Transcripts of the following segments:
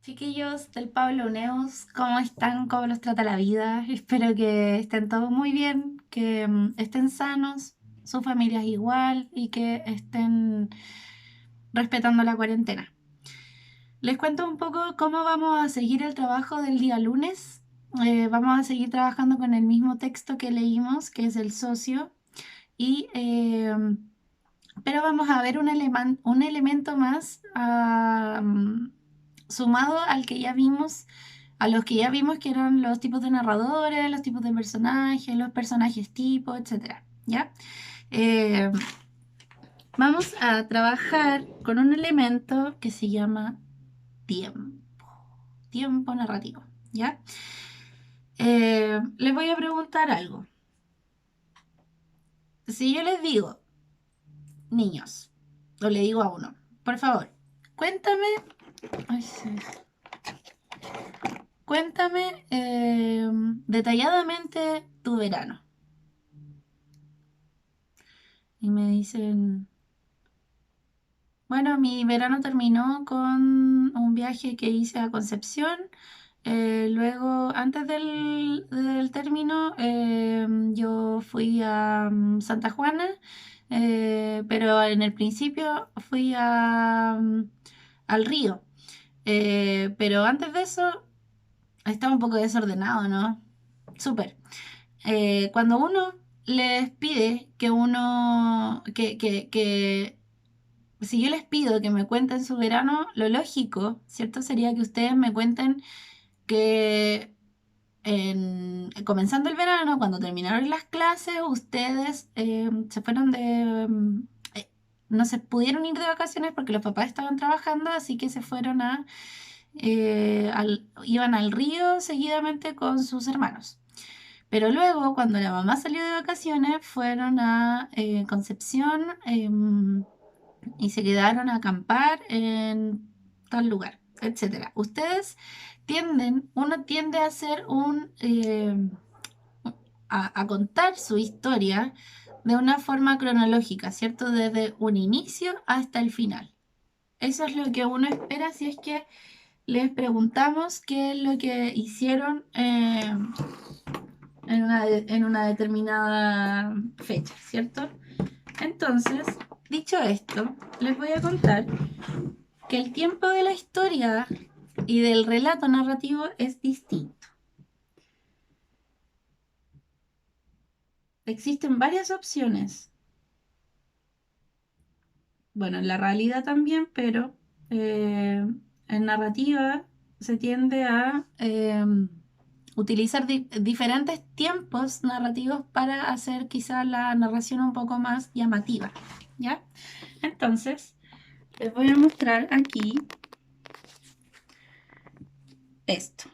Chiquillos del Pablo Neus, ¿cómo están? ¿Cómo los trata la vida? Espero que estén todos muy bien, que estén sanos, sus familias igual y que estén respetando la cuarentena. Les cuento un poco cómo vamos a seguir el trabajo del día lunes. Vamos a seguir trabajando con el mismo texto que leímos, que es el socio, y, pero vamos a ver un elemento más sumado al que ya vimos, a los que ya vimos que eran los tipos de narradores, los tipos de personajes, los personajes tipo, etcétera. ¿Ya? Eh, Vamos a trabajar con un elemento que se llama tiempo, tiempo narrativo. ¿Ya? Les voy a preguntar algo. Si yo les digo, niños, o le digo a uno, por favor, cuéntame, ay, sí, cuéntame detalladamente tu verano. Y me dicen, bueno, mi verano terminó con un viaje que hice a Concepción. Luego, antes del término, yo fui a Santa Juana, pero en el principio fui al río. Pero antes de eso, estaba un poco desordenado, ¿no? Súper. Cuando uno les pide que uno, que si yo les pido que me cuenten su verano, lo lógico, ¿cierto? Sería que ustedes me cuenten que comenzando el verano, cuando terminaron las clases, ustedes se fueron no se pudieron ir de vacaciones porque los papás estaban trabajando, así que se fueron iban al río seguidamente con sus hermanos. Pero luego, cuando la mamá salió de vacaciones, fueron a Concepción y se quedaron a acampar en tal lugar, etcétera. Uno tiende a hacer a contar su historia de una forma cronológica, ¿cierto? Desde un inicio hasta el final. Eso es lo que uno espera si es que les preguntamos qué es lo que hicieron en una determinada fecha, ¿cierto? Entonces, dicho esto, les voy a contar que el tiempo de la historia y del relato narrativo es distinto. Existen varias opciones, bueno, en la realidad también, pero en narrativa se tiende a utilizar diferentes tiempos narrativos para hacer quizá la narración un poco más llamativa, ¿ya? Entonces, les voy a mostrar aquí esto.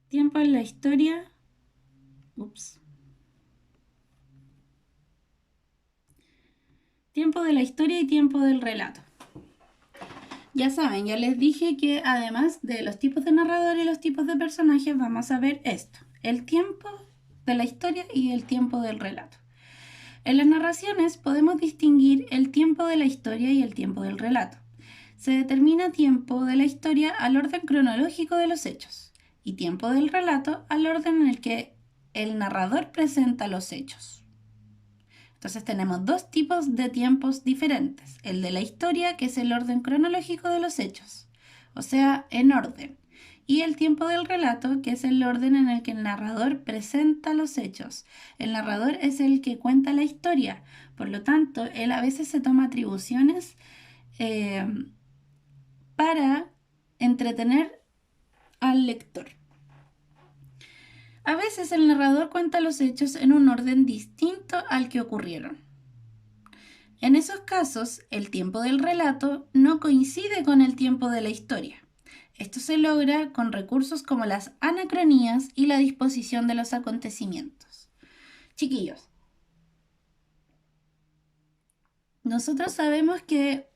Tiempo en la historia. Ups. Tiempo de la historia y tiempo del relato. Ya saben, ya les dije que además de los tipos de narrador y los tipos de personajes, vamos a ver esto: el tiempo de la historia y el tiempo del relato. En las narraciones podemos distinguir el tiempo de la historia y el tiempo del relato. Se determina tiempo de la historia al orden cronológico de los hechos y tiempo del relato al orden en el que el narrador presenta los hechos. Entonces tenemos dos tipos de tiempos diferentes: el de la historia, que es el orden cronológico de los hechos, o sea, en orden, y el tiempo del relato, que es el orden en el que el narrador presenta los hechos. El narrador es el que cuenta la historia, por lo tanto, él a veces se toma atribuciones eh, para entretener al lector. A veces el narrador cuenta los hechos en un orden distinto al que ocurrieron. En esos casos, el tiempo del relato no coincide con el tiempo de la historia. Esto se logra con recursos como las anacronías y la disposición de los acontecimientos. Chiquillos, nosotros sabemos que,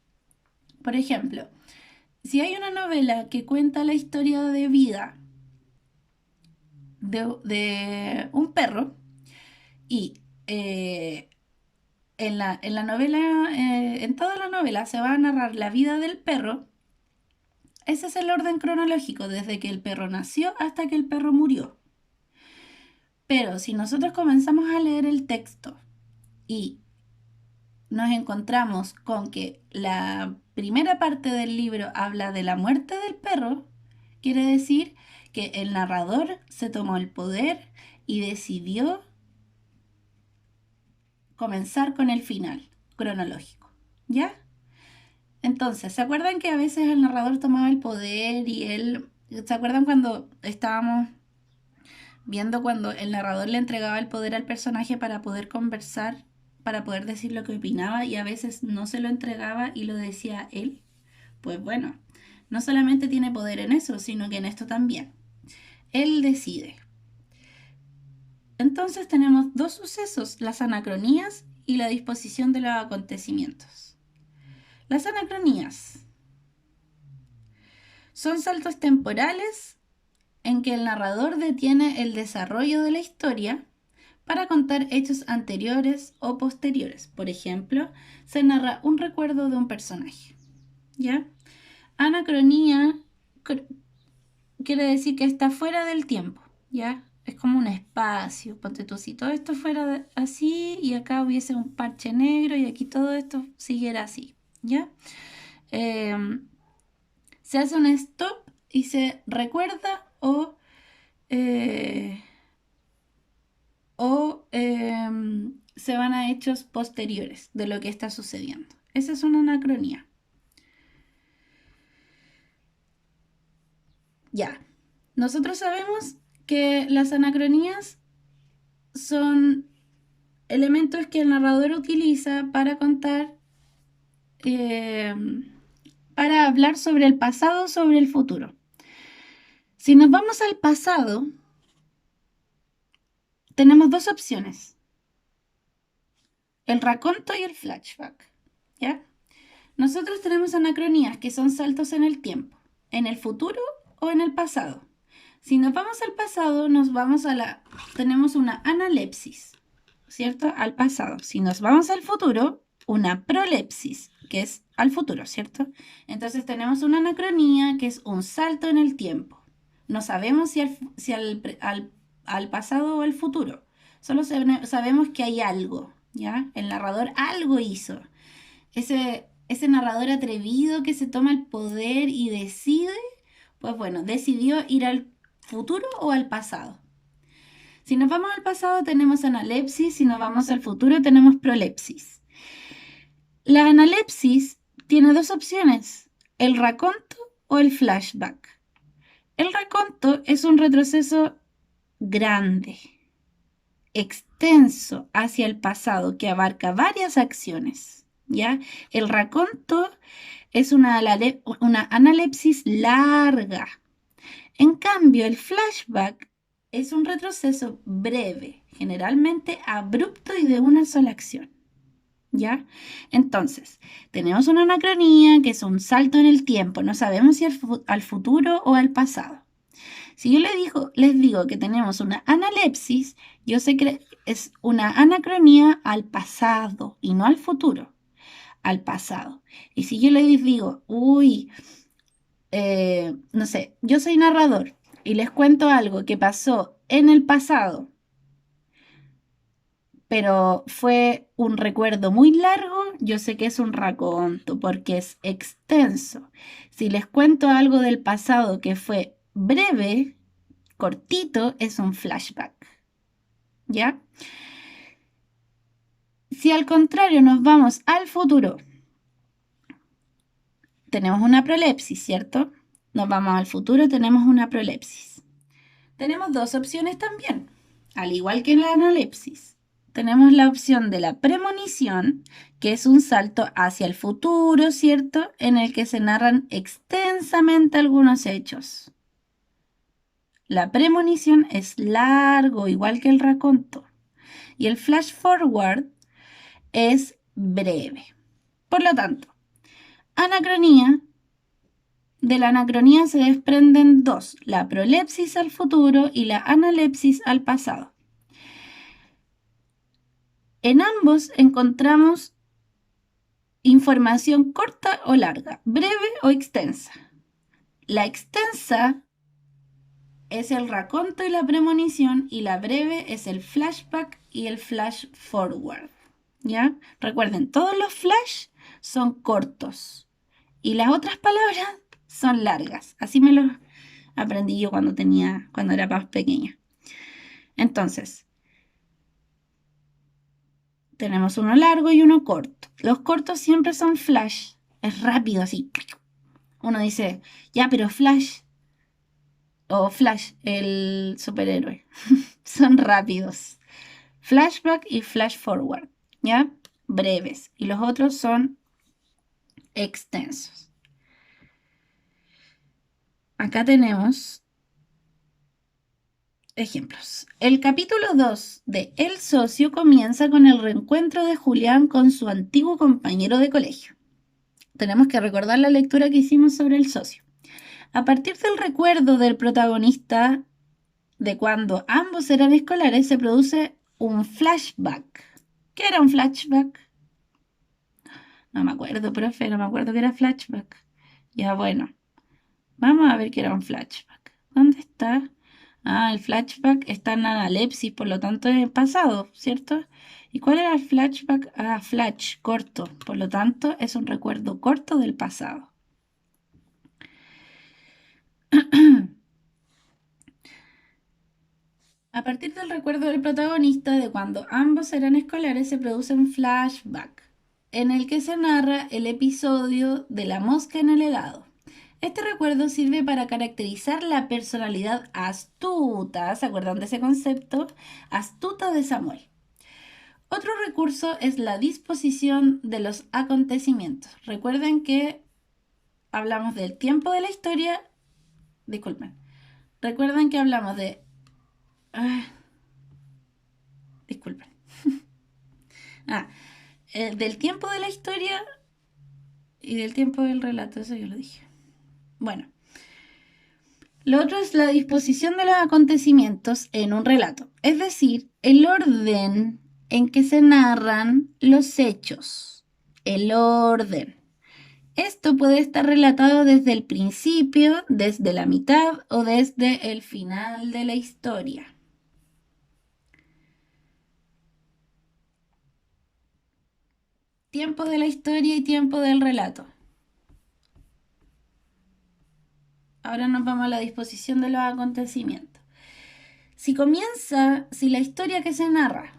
por ejemplo, si hay una novela que cuenta la historia de vida de un perro y en la novela, en toda la novela se va a narrar la vida del perro. Ese es el orden cronológico, desde que el perro nació hasta que el perro murió. Pero si nosotros comenzamos a leer el texto y nos encontramos con que la primera parte del libro habla de la muerte del perro, quiere decir que el narrador se tomó el poder y decidió comenzar con el final cronológico, ¿ya? Entonces, ¿se acuerdan que a veces el narrador tomaba el poder y él... ¿Se acuerdan cuando estábamos viendo cuando el narrador le entregaba el poder al personaje para poder conversar, para poder decir lo que opinaba y a veces no se lo entregaba y lo decía él? Pues bueno, no solamente tiene poder en eso, sino que en esto también. Él decide. Entonces tenemos dos sucesos, las anacronías y la disposición de los acontecimientos. Las anacronías son saltos temporales en que el narrador detiene el desarrollo de la historia para contar hechos anteriores o posteriores. Por ejemplo, se narra un recuerdo de un personaje, ¿ya? Anacronía quiere decir que está fuera del tiempo, ¿ya? Es como un espacio, ponte tú, si todo esto fuera así y acá hubiese un parche negro y aquí todo esto siguiera así, ¿ya? Se hace un stop y se recuerda o se van a hechos posteriores de lo que está sucediendo. Esa es una anacronía. Ya, nosotros sabemos que las anacronías son elementos que el narrador utiliza para contar, para hablar sobre el pasado o sobre el futuro. Si nos vamos al pasado, tenemos dos opciones: el raconto y el flashback, ¿ya? Nosotros tenemos anacronías que son saltos en el tiempo, en el futuro o en el pasado. Si nos vamos al pasado, tenemos una analepsis, ¿cierto? Al pasado. Si nos vamos al futuro, una prolepsis, que es al futuro, ¿cierto? Entonces tenemos una anacronía que es un salto en el tiempo. No sabemos si al pasado o al futuro. Solo sabemos que hay algo, ¿ya? El narrador algo hizo. Ese narrador atrevido que se toma el poder y decide, pues bueno, decidió ir al futuro o al pasado. Si nos vamos al pasado tenemos analepsis, si nos vamos al futuro tenemos prolepsis. La analepsis tiene dos opciones: el raconto o el flashback. El raconto es un retroceso grande, extenso hacia el pasado que abarca varias acciones, ¿ya? El raconto es una analepsis larga. En cambio, el flashback es un retroceso breve, generalmente abrupto y de una sola acción, ¿ya? Entonces, tenemos una anacronía que es un salto en el tiempo. No sabemos si al futuro o al pasado. Si yo les digo que tenemos una analepsis, yo sé que es una anacronía al pasado y no al futuro, al pasado. Y si yo les digo, no sé, yo soy narrador y les cuento algo que pasó en el pasado, pero fue un recuerdo muy largo, yo sé que es un raconto porque es extenso. Si les cuento algo del pasado que fue breve, cortito, es un flashback, ¿ya? Si al contrario nos vamos al futuro, tenemos una prolepsis, ¿cierto? Nos vamos al futuro, tenemos una prolepsis. Tenemos dos opciones también, al igual que en la analepsis. Tenemos la opción de la premonición, que es un salto hacia el futuro, ¿cierto? En el que se narran extensamente algunos hechos. La premonición es largo, igual que el raconto. Y el flash forward es breve. Por lo tanto, anacronía. De la anacronía se desprenden dos: la prolepsis al futuro y la analepsis al pasado. En ambos encontramos información corta o larga, breve o extensa. La extensa es el raconto y la premonición, y la breve es el flashback y el flash forward. ¿Ya? Recuerden, todos los flash son cortos y las otras palabras son largas. Así me los aprendí yo cuando era más pequeña. Entonces, tenemos uno largo y uno corto. Los cortos siempre son flash. Es rápido, así. Uno dice, ya, pero Flash o Flash, el superhéroe, son rápidos. Flashback y flash forward, ¿ya? Breves. Y los otros son extensos. Acá tenemos ejemplos. El capítulo 2 de El socio comienza con el reencuentro de Julián con su antiguo compañero de colegio. Tenemos que recordar la lectura que hicimos sobre el socio. A partir del recuerdo del protagonista de cuando ambos eran escolares, se produce un flashback. ¿Qué era un flashback? No me acuerdo, profe, no me acuerdo qué era flashback. Ya, bueno, vamos a ver qué era un flashback. ¿Dónde está? Ah, el flashback está en analepsis, por lo tanto es pasado, ¿cierto? ¿Y cuál era el flashback? Ah, flash, corto. Por lo tanto, es un recuerdo corto del pasado. A partir del recuerdo del protagonista de cuando ambos eran escolares, se produce un flashback, en el que se narra el episodio de la mosca en el helado. Este recuerdo sirve para caracterizar la personalidad astuta, ¿se acuerdan de ese concepto? Astuta de Samuel. Otro recurso es la disposición de los acontecimientos. Recuerden que hablamos del tiempo de la historia. Disculpen. Recuerden que hablamos de... disculpen. Del tiempo de la historia y del tiempo del relato. Eso yo lo dije. Bueno. Lo otro es la disposición de los acontecimientos en un relato. Es decir, el orden en que se narran los hechos. El orden. Esto puede estar relatado desde el principio, desde la mitad o desde el final de la historia. Tiempo de la historia y tiempo del relato. Ahora nos vamos a la disposición de los acontecimientos. Si la historia que se narra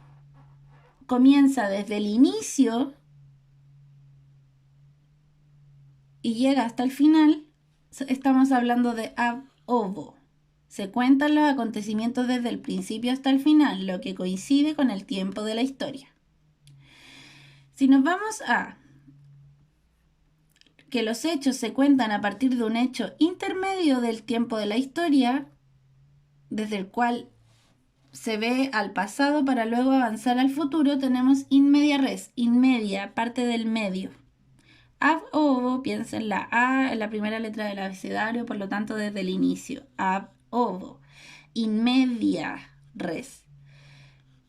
comienza desde el inicio y llega hasta el final, estamos hablando de ab ovo. Se cuentan los acontecimientos desde el principio hasta el final, lo que coincide con el tiempo de la historia. Si nos vamos a que los hechos se cuentan a partir de un hecho intermedio del tiempo de la historia, desde el cual se ve al pasado para luego avanzar al futuro, tenemos in media res, in media, parte del medio. Ab ovo, piensa en la A, en la primera letra del abecedario, por lo tanto desde el inicio. Ab ovo. In media res.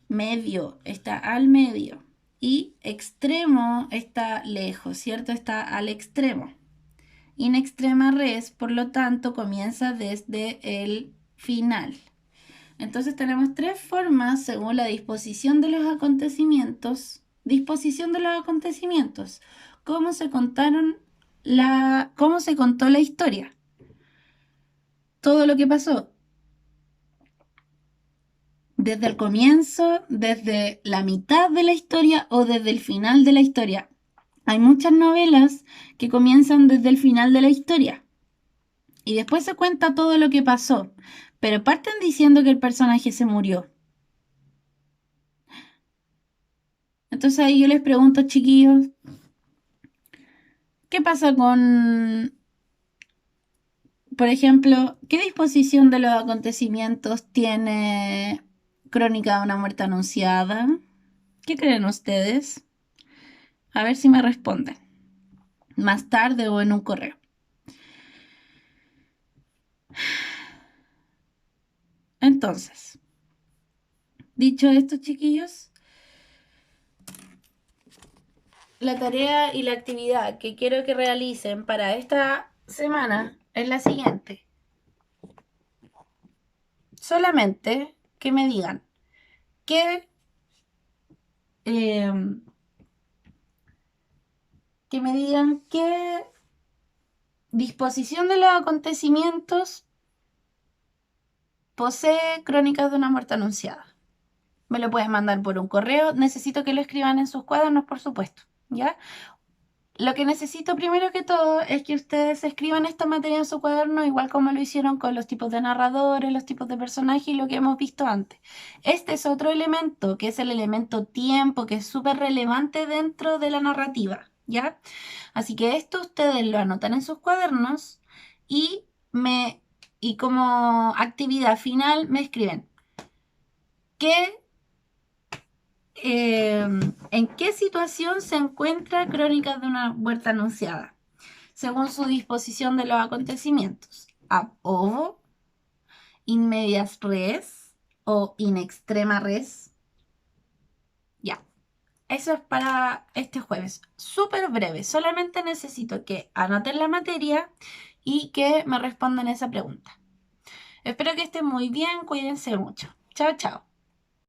Medio está al medio. Y extremo está lejos, ¿cierto? Está al extremo. In extrema res, por lo tanto, comienza desde el final. Entonces tenemos tres formas según la disposición de los acontecimientos. Disposición de los acontecimientos. Cómo se contó la historia. Todo lo que pasó. Desde el comienzo, desde la mitad de la historia o desde el final de la historia. Hay muchas novelas que comienzan desde el final de la historia. Y después se cuenta todo lo que pasó. Pero parten diciendo que el personaje se murió. Entonces ahí yo les pregunto, chiquillos, ¿qué pasa con, por ejemplo, qué disposición de los acontecimientos tiene Crónica de una muerte anunciada? ¿Qué creen ustedes? A ver si me responden. Más tarde o en un correo. Entonces, dicho esto, chiquillos, la tarea y la actividad que quiero que realicen para esta semana es la siguiente. Solamente que me digan qué disposición de los acontecimientos posee Crónicas de una muerte anunciada. Me lo puedes mandar por un correo. Necesito que lo escriban en sus cuadernos, por supuesto, ¿ya? Lo que necesito primero que todo es que ustedes escriban esta materia en su cuaderno, igual como lo hicieron con los tipos de narradores, los tipos de personajes y lo que hemos visto antes. Este es otro elemento, que es el elemento tiempo, que es súper relevante dentro de la narrativa, ¿ya? Así que esto ustedes lo anotan en sus cuadernos y como actividad final me escriben en qué situación se encuentra Crónicas de una muerte anunciada, según su disposición de los acontecimientos. Ab ovo, in medias res o in extrema res. Ya, eso es para este jueves. Súper breve, solamente necesito que anoten la materia y que me respondan esa pregunta. Espero que estén muy bien, cuídense mucho. Chao, chao.